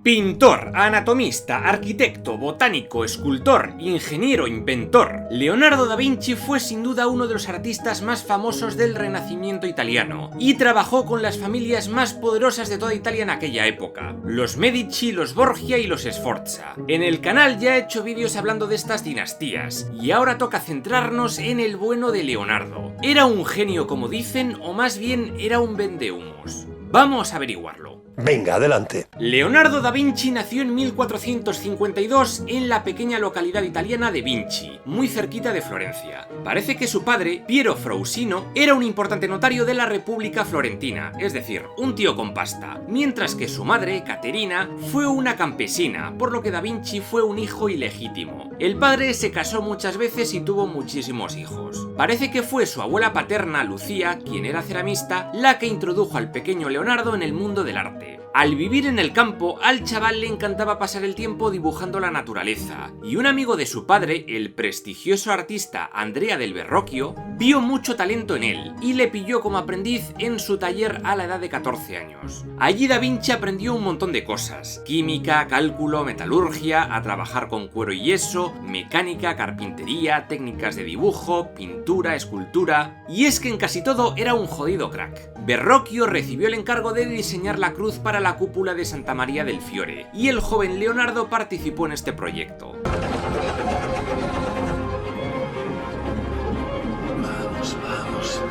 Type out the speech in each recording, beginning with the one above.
Pintor, anatomista, arquitecto, botánico, escultor, ingeniero, inventor. Leonardo da Vinci fue sin duda uno de los artistas más famosos del Renacimiento italiano y trabajó con las familias más poderosas de toda Italia en aquella época, los Medici, los Borgia y los Sforza. En el canal ya he hecho vídeos hablando de estas dinastías y ahora toca centrarnos en el bueno de Leonardo. ¿Era un genio como dicen o más bien era un vendehumos? Vamos a averiguarlo. Venga, adelante. Leonardo da Vinci nació en 1452 en la pequeña localidad italiana de Vinci, muy cerquita de Florencia. Parece que su padre, Piero Frausino, era un importante notario de la República Florentina, es decir, un tío con pasta, mientras que su madre, Caterina, fue una campesina, por lo que da Vinci fue un hijo ilegítimo. El padre se casó muchas veces y tuvo muchísimos hijos. Parece que fue su abuela paterna, Lucía, quien era ceramista, la que introdujo al pequeño Leonardo en el mundo del arte. Al vivir en el campo, al chaval le encantaba pasar el tiempo dibujando la naturaleza, y un amigo de su padre, el prestigioso artista Andrea del Verrocchio, vio mucho talento en él y le pilló como aprendiz en su taller a la edad de 14 años. Allí da Vinci aprendió un montón de cosas: química, cálculo, metalurgia, a trabajar con cuero y yeso, mecánica, carpintería, técnicas de dibujo, pintura, escultura... Y es que en casi todo era un jodido crack. Verrocchio recibió el encargo de diseñar la cruz para la cúpula de Santa María del Fiore, y el joven Leonardo participó en este proyecto. Vamos.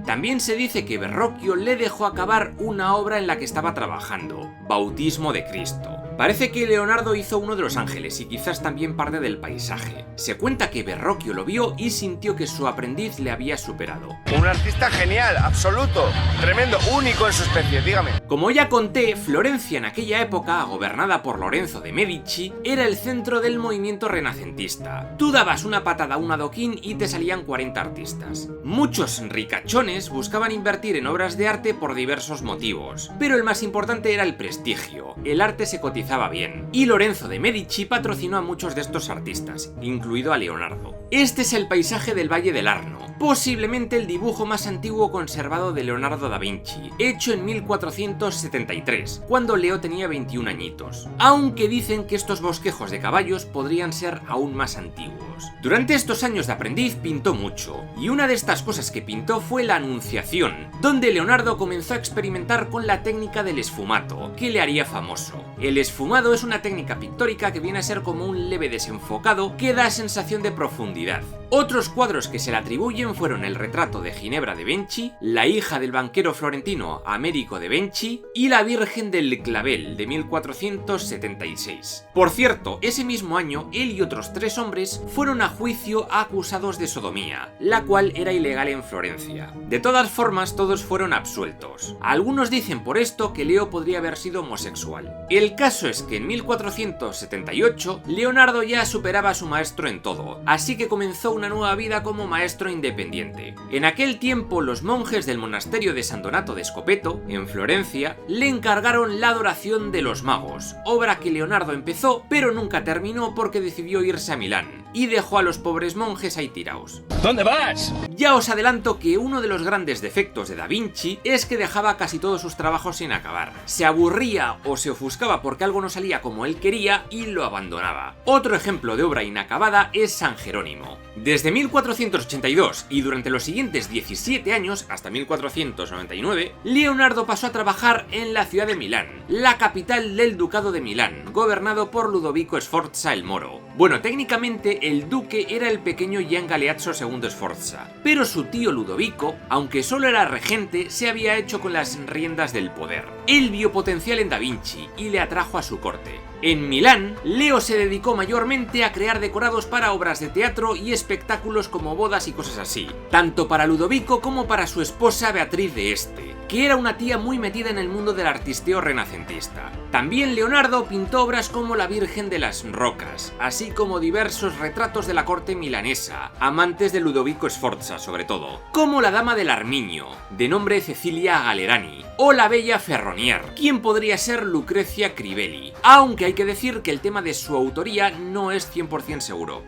También se dice que Verrocchio le dejó acabar una obra en la que estaba trabajando, Bautismo de Cristo. Parece que Leonardo hizo uno de los ángeles y quizás también parte del paisaje. Se cuenta que Verrocchio lo vio y sintió que su aprendiz le había superado. Un artista genial, absoluto, tremendo, único en su especie, dígame. Como ya conté, Florencia en aquella época, gobernada por Lorenzo de Medici, era el centro del movimiento renacentista. Tú dabas una patada a un adoquín y te salían 40 artistas. Muchos ricachones buscaban invertir en obras de arte por diversos motivos, pero el más importante era el prestigio. El arte se cotizaba bien, y Lorenzo de Medici patrocinó a muchos de estos artistas, incluido a Leonardo. Este es el paisaje del Valle del Arno, posiblemente el dibujo más antiguo conservado de Leonardo da Vinci, hecho en 1473, cuando Leo tenía 21 añitos, aunque dicen que estos bosquejos de caballos podrían ser aún más antiguos. Durante estos años de aprendiz pintó mucho, y una de estas cosas que pintó fue la Anunciación, donde Leonardo comenzó a experimentar con la técnica del esfumato, que le haría famoso. El esfumado es una técnica pictórica que viene a ser como un leve desenfocado que da sensación de profundidad. Otros cuadros que se le atribuyen fueron el retrato de Ginebra de Benci, la hija del banquero florentino Américo de Benci y la Virgen del Clavel de 1476. Por cierto, ese mismo año él y otros 3 hombres fueron a juicio acusados de sodomía, la cual era ilegal en Florencia. De todas formas, todos fueron absueltos. Algunos dicen por esto que Leo podría haber sido homosexual. El caso es que en 1478 Leonardo ya superaba a su maestro en todo, así que comenzó una nueva vida como maestro independiente. En aquel tiempo los monjes del monasterio de San Donato de Scopeto, en Florencia, le encargaron la adoración de los magos, obra que Leonardo empezó pero nunca terminó porque decidió irse a Milán, y dejó a los pobres monjes ahí tiraos. ¿Dónde vas? Ya os adelanto que uno de los grandes defectos de Da Vinci es que dejaba casi todos sus trabajos sin acabar. Se aburría o se ofuscaba porque algo no salía como él quería y lo abandonaba. Otro ejemplo de obra inacabada es San Jerónimo. Desde 1482 y durante los siguientes 17 años, hasta 1499, Leonardo pasó a trabajar en la ciudad de Milán, la capital del Ducado de Milán, gobernado por Ludovico Sforza el Moro. Bueno, técnicamente el duque era el pequeño Gian Galeazzo II Sforza, pero su tío Ludovico, aunque solo era regente, se había hecho con las riendas del poder. Él vio potencial en Da Vinci y le atrajo a su corte. En Milán, Leo se dedicó mayormente a crear decorados para obras de teatro y espectáculos como bodas y cosas así, tanto para Ludovico como para su esposa Beatriz de Este, que era una tía muy metida en el mundo del artisteo renacentista. También Leonardo pintó obras como la Virgen de las Rocas, así como diversos retratos de la corte milanesa, amantes de Ludovico Sforza sobre todo, como la Dama del Armiño, de nombre Cecilia Galerani, o la Bella Ferronier, quien podría ser Lucrecia Crivelli, aunque hay que decir que el tema de su autoría no es 100% seguro.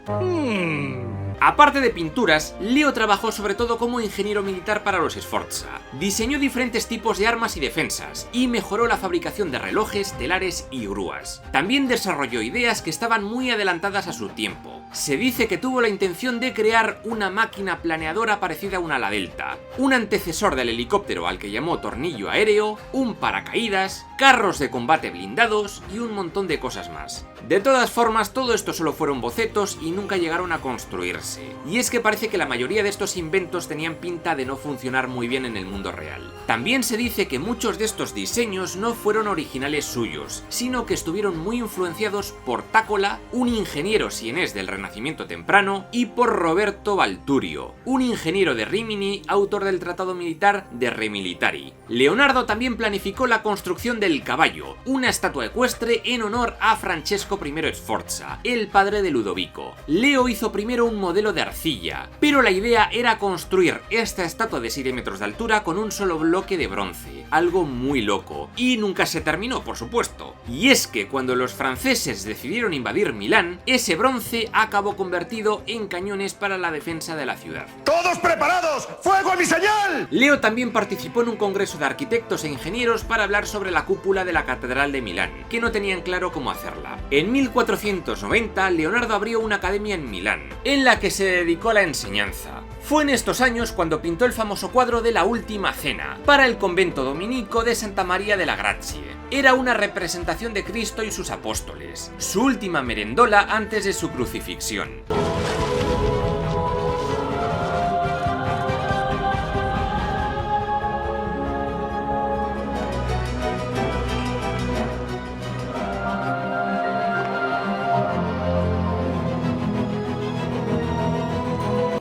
Aparte de pinturas, Leo trabajó sobre todo como ingeniero militar para los Sforza. Diseñó diferentes tipos de armas y defensas, y mejoró la fabricación de relojes, telares y grúas. También desarrolló ideas que estaban muy adelantadas a su tiempo. Se dice que tuvo la intención de crear una máquina planeadora parecida a un ala delta, un antecesor del helicóptero al que llamó tornillo aéreo, un paracaídas, carros de combate blindados y un montón de cosas más. De todas formas, todo esto solo fueron bocetos y nunca llegaron a construirse. Y es que parece que la mayoría de estos inventos tenían pinta de no funcionar muy bien en el mundo real. También se dice que muchos de estos diseños no fueron originales suyos, sino que estuvieron muy influenciados por Tácola, un ingeniero sienés del Renacimiento temprano, y por Roberto Balturio, un ingeniero de Rimini, autor del tratado militar de Re Militari. Leonardo también planificó la construcción del caballo, una estatua ecuestre en honor a Francesco I Sforza, el padre de Ludovico. Leo hizo primero un modelo de arcilla, pero la idea era construir esta estatua de 7 metros de altura con un solo bloque de bronce, algo muy loco, y nunca se terminó, por supuesto. Y es que cuando los franceses decidieron invadir Milán, ese bronce acabó convertido en cañones para la defensa de la ciudad. ¡Todos preparados! ¡Fuego a mi señal! Leo también participó en un congreso de arquitectos e ingenieros para hablar sobre la cúpula de la Catedral de Milán, que no tenían claro cómo hacerla. En 1490, Leonardo abrió una academia en Milán, en la que se dedicó a la enseñanza. Fue en estos años cuando pintó el famoso cuadro de la Última Cena, para el convento dominico de Santa María de la Grazie. Era una representación de Cristo y sus apóstoles, su última merendola antes de su crucifixión.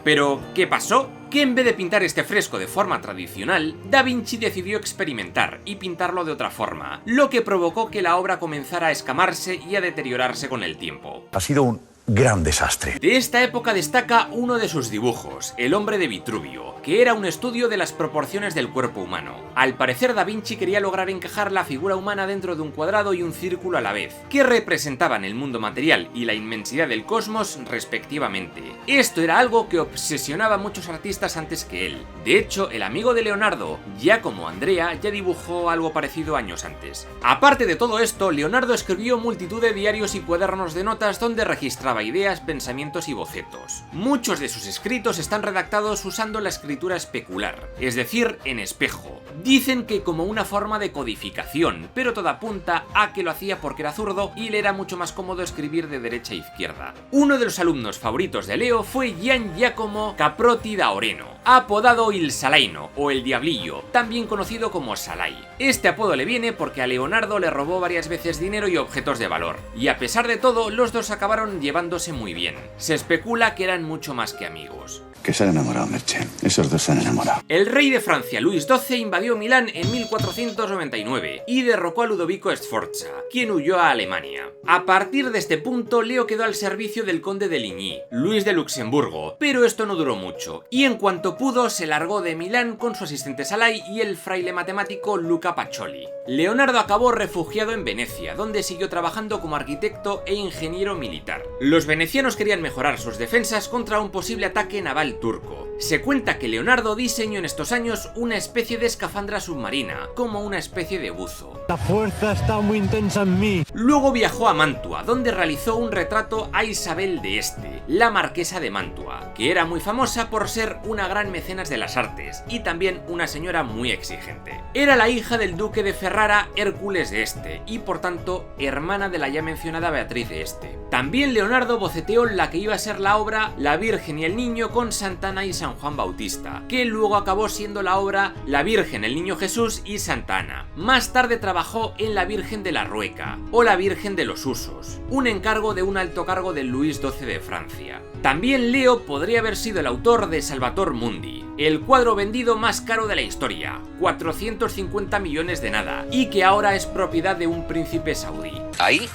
Pero, ¿qué pasó? Que en vez de pintar este fresco de forma tradicional, Da Vinci decidió experimentar y pintarlo de otra forma, lo que provocó que la obra comenzara a escamarse y a deteriorarse con el tiempo. Ha sido un gran desastre. De esta época destaca uno de sus dibujos, El hombre de Vitruvio, que era un estudio de las proporciones del cuerpo humano. Al parecer Da Vinci quería lograr encajar la figura humana dentro de un cuadrado y un círculo a la vez, que representaban el mundo material y la inmensidad del cosmos respectivamente. Esto era algo que obsesionaba a muchos artistas antes que él. De hecho, el amigo de Leonardo, Giacomo Andrea, ya dibujó algo parecido años antes. Aparte de todo esto, Leonardo escribió multitud de diarios y cuadernos de notas donde registraba ideas, pensamientos y bocetos. Muchos de sus escritos están redactados usando la escritura especular, es decir, en espejo. Dicen que como una forma de codificación, pero todo apunta a que lo hacía porque era zurdo y le era mucho más cómodo escribir de derecha a izquierda. Uno de los alumnos favoritos de Leo fue Gian Giacomo Caprotti da Oreno, apodado Il Salaino o el Diablillo, también conocido como Salai. Este apodo le viene porque a Leonardo le robó varias veces dinero y objetos de valor, y a pesar de todo, los dos acabaron llevándose muy bien. Se especula que eran mucho más que amigos. Que se han enamorado, Merche. Esos dos se han enamorado. El rey de Francia, Luis XII, invadió Milán en 1499 y derrocó a Ludovico Sforza, quien huyó a Alemania. A partir de este punto, Leo quedó al servicio del conde de Ligny, Luis de Luxemburgo, pero esto no duró mucho, y en cuanto pudo se largó de Milán con su asistente Salai y el fraile matemático Luca Pacioli. Leonardo acabó refugiado en Venecia, donde siguió trabajando como arquitecto e ingeniero militar. Los venecianos querían mejorar sus defensas contra un posible ataque naval turco. Se cuenta que Leonardo diseñó en estos años una especie de escafandra submarina, como una especie de buzo. La fuerza está muy intensa en mí. Luego viajó a Mantua, donde realizó un retrato a Isabel de Este, la marquesa de Mantua, que era muy famosa por ser una gran mecenas de las artes y también una señora muy exigente. Era la hija del duque de Ferrara, Hércules de Este, y por tanto hermana de la ya mencionada Beatriz de Este. También Leonardo boceteó la que iba a ser la obra La Virgen y el Niño con Santa Ana y San Juan Bautista, que luego acabó siendo la obra La Virgen, el Niño Jesús y Santa Ana. Más tarde trabajó en La Virgen de la Rueca o La Virgen de los Usos, un encargo de un alto cargo de Luis XII de Francia. También Leo podría haber sido el autor de Salvator Mundi, el cuadro vendido más caro de la historia, 450 millones de nada, y que ahora es propiedad de un príncipe saudí. Ahí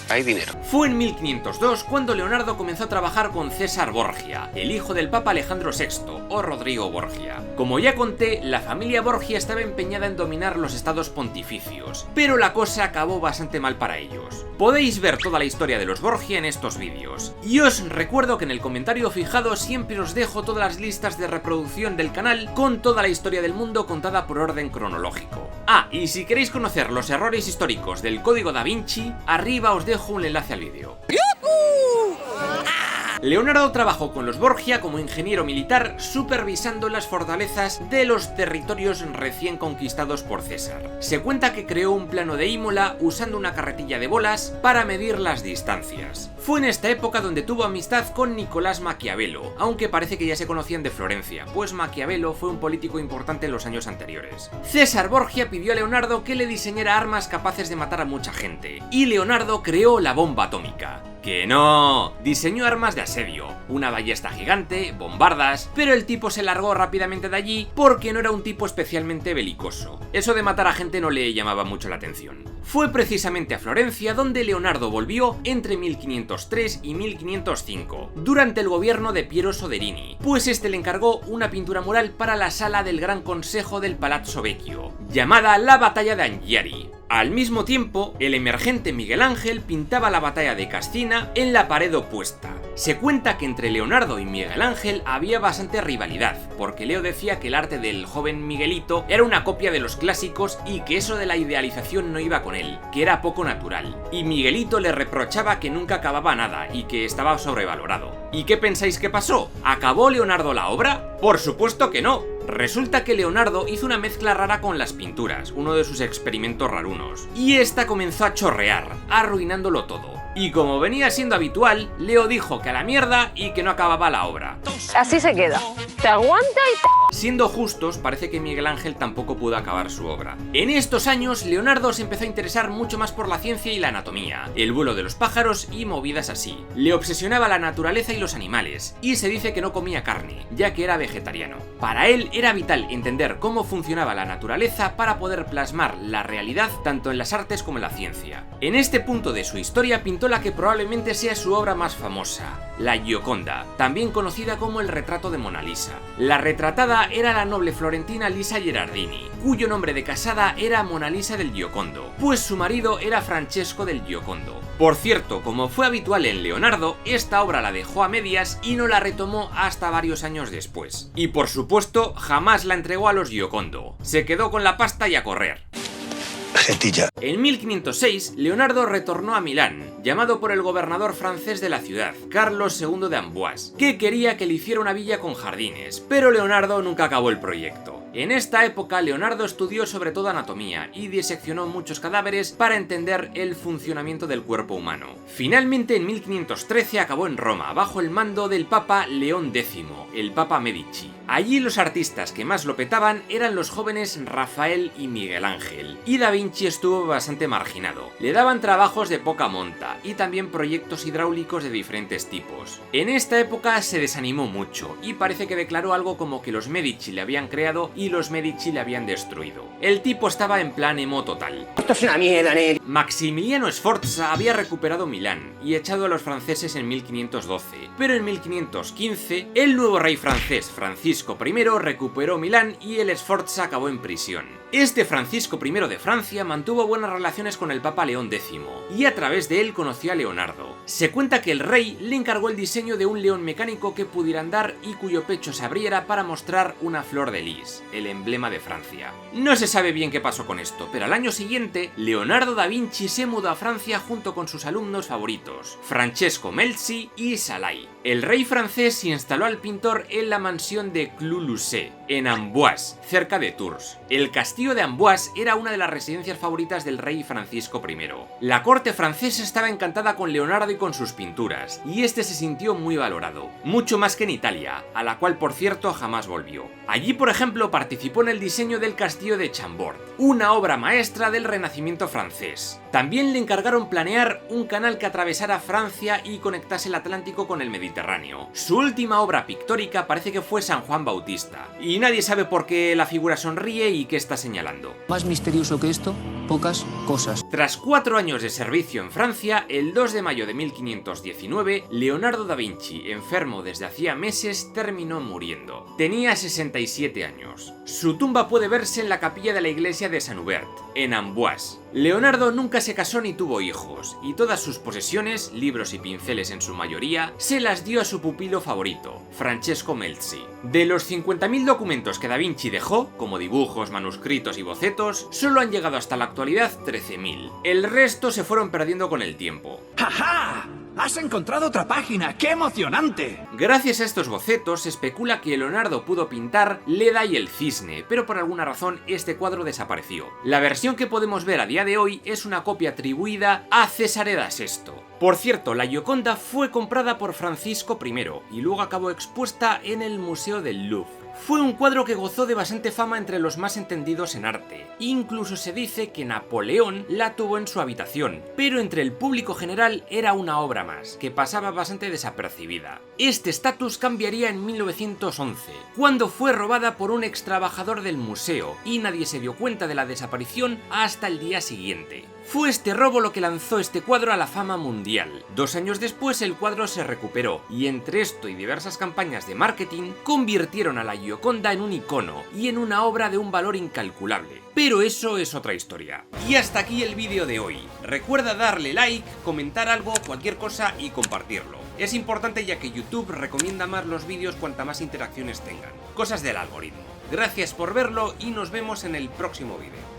hay dinero. Fue en 1502 cuando Leonardo comenzó a trabajar con César Borgia, el hijo del Papa Alejandro VI, o Rodrigo Borgia. Como ya conté, la familia Borgia estaba empeñada en dominar los estados pontificios, pero la cosa acabó bastante mal para ellos. Podéis ver toda la historia de los Borgia en estos vídeos. Y os recuerdo que en el comentario fijado siempre os dejo todas las listas de reproducción del canal con toda la historia del mundo contada por orden cronológico. Ah, y si queréis conocer los errores históricos del Código Da Vinci, arriba os dejo un enlace al vídeo. Leonardo trabajó con los Borgia como ingeniero militar supervisando las fortalezas de los territorios recién conquistados por César. Se cuenta que creó un plano de Imola usando una carretilla de bolas para medir las distancias. Fue en esta época donde tuvo amistad con Nicolás Maquiavelo, aunque parece que ya se conocían de Florencia, pues Maquiavelo fue un político importante en los años anteriores. César Borgia pidió a Leonardo que le diseñara armas capaces de matar a mucha gente, y Leonardo creó la bomba atómica. ¡Que no! Diseñó armas de asedio, una ballesta gigante, bombardas, pero el tipo se largó rápidamente de allí porque no era un tipo especialmente belicoso. Eso de matar a gente no le llamaba mucho la atención. Fue precisamente a Florencia donde Leonardo volvió entre 1503 y 1505, durante el gobierno de Piero Soderini, pues este le encargó una pintura mural para la sala del Gran Consejo del Palazzo Vecchio, llamada la Batalla de Anghiari. Al mismo tiempo, el emergente Miguel Ángel pintaba la batalla de Cascina en la pared opuesta. Se cuenta que entre Leonardo y Miguel Ángel había bastante rivalidad, porque Leo decía que el arte del joven Miguelito era una copia de los clásicos y que eso de la idealización no iba con él, que era poco natural. Y Miguelito le reprochaba que nunca acababa nada y que estaba sobrevalorado. ¿Y qué pensáis que pasó? ¿Acabó Leonardo la obra? ¡Por supuesto que no! Resulta que Leonardo hizo una mezcla rara con las pinturas, uno de sus experimentos rarunos, y esta comenzó a chorrear, arruinándolo todo. Y como venía siendo habitual, Leo dijo que a la mierda y que no acababa la obra. Así se queda. Te aguanta y te... Siendo justos, parece que Miguel Ángel tampoco pudo acabar su obra. En estos años, Leonardo se empezó a interesar mucho más por la ciencia y la anatomía, el vuelo de los pájaros y movidas así. Le obsesionaba la naturaleza y los animales, y se dice que no comía carne, ya que era vegetariano. Para él era vital entender cómo funcionaba la naturaleza para poder plasmar la realidad tanto en las artes como en la ciencia. En este punto de su historia pintó la que probablemente sea su obra más famosa, la Gioconda, también conocida como el retrato de Mona Lisa. La retratada era la noble florentina Lisa Gherardini, cuyo nombre de casada era Mona Lisa del Giocondo, pues su marido era Francesco del Giocondo. Por cierto, como fue habitual en Leonardo, esta obra la dejó a medias y no la retomó hasta varios años después. Y por supuesto, jamás la entregó a los Giocondo. Se quedó con la pasta y a correr. Gentilla. En 1506, Leonardo retornó a Milán, llamado por el gobernador francés de la ciudad, Carlos II de Amboise, que quería que le hiciera una villa con jardines, pero Leonardo nunca acabó el proyecto. En esta época, Leonardo estudió sobre todo anatomía y diseccionó muchos cadáveres para entender el funcionamiento del cuerpo humano. Finalmente, en 1513 acabó en Roma, bajo el mando del Papa León X, el Papa Medici. Allí los artistas que más lo petaban eran los jóvenes Rafael y Miguel Ángel, y Da Vinci estuvo bastante marginado. Le daban trabajos de poca monta y también proyectos hidráulicos de diferentes tipos. En esta época se desanimó mucho y parece que declaró algo como que los Medici le habían creado y los Medici le habían destruido. El tipo estaba en plan emo total. Esto es una mierda, Neri. Maximiliano Sforza había recuperado Milán y echado a los franceses en 1512, pero en 1515 el nuevo rey francés Francisco I recuperó Milán y el Sforza acabó en prisión. Este Francisco I de Francia mantuvo buenas relaciones con el Papa León X y a través de él conoció a Leonardo. Se cuenta que el rey le encargó el diseño de un león mecánico que pudiera andar y cuyo pecho se abriera para mostrar una flor de lis, el emblema de Francia. No se sabe bien qué pasó con esto, pero al año siguiente, Leonardo da Vinci se mudó a Francia junto con sus alumnos favoritos, Francesco Melzi y Salai. El rey francés instaló al pintor en la mansión de Clos-Lucé, en Amboise, cerca de Tours. El castillo de Amboise era una de las residencias favoritas del rey Francisco I. La corte francesa estaba encantada con Leonardo y con sus pinturas, y este se sintió muy valorado, mucho más que en Italia, a la cual por cierto jamás volvió. Allí, por ejemplo, participó en el diseño del castillo de Chambord, una obra maestra del Renacimiento francés. También le encargaron planear un canal que atravesara Francia y conectase el Atlántico con el Mediterráneo. Su última obra pictórica parece que fue San Juan Bautista, y y nadie sabe por qué la figura sonríe y qué está señalando. Más misterioso que esto, pocas cosas. Tras 4 años de servicio en Francia, el 2 de mayo de 1519, Leonardo da Vinci, enfermo desde hacía meses, terminó muriendo. Tenía 67 años. Su tumba puede verse en la capilla de la iglesia de Saint-Hubert, en Amboise. Leonardo nunca se casó ni tuvo hijos, y todas sus posesiones, libros y pinceles en su mayoría, se las dio a su pupilo favorito, Francesco Melzi. De los 50.000 documentos que da Vinci dejó, como dibujos, manuscritos y bocetos, solo han llegado hasta la actualidad 13.000. El resto se fueron perdiendo con el tiempo. ¡Ja! ¡Has encontrado otra página! ¡Qué emocionante! Gracias a estos bocetos se especula que Leonardo pudo pintar Leda y el cisne, pero por alguna razón este cuadro desapareció. La versión que podemos ver a día de hoy es una copia atribuida a Cesare da Sesto. Por cierto, la Gioconda fue comprada por Francisco I y luego acabó expuesta en el Museo del Louvre. Fue un cuadro que gozó de bastante fama entre los más entendidos en arte. Incluso se dice que Napoleón la tuvo en su habitación, pero entre el público general era una obra más, que pasaba bastante desapercibida. Este estatus cambiaría en 1911, cuando fue robada por un ex trabajador del museo, y nadie se dio cuenta de la desaparición hasta el día siguiente. Fue este robo lo que lanzó este cuadro a la fama mundial. 2 años después el cuadro se recuperó, y entre esto y diversas campañas de marketing, convirtieron a la Gioconda en un icono y en una obra de un valor incalculable. Pero eso es otra historia. Y hasta aquí el vídeo de hoy. Recuerda darle like, comentar algo, cualquier cosa y compartirlo. Es importante ya que YouTube recomienda más los vídeos cuanta más interacciones tengan. Cosas del algoritmo. Gracias por verlo y nos vemos en el próximo vídeo.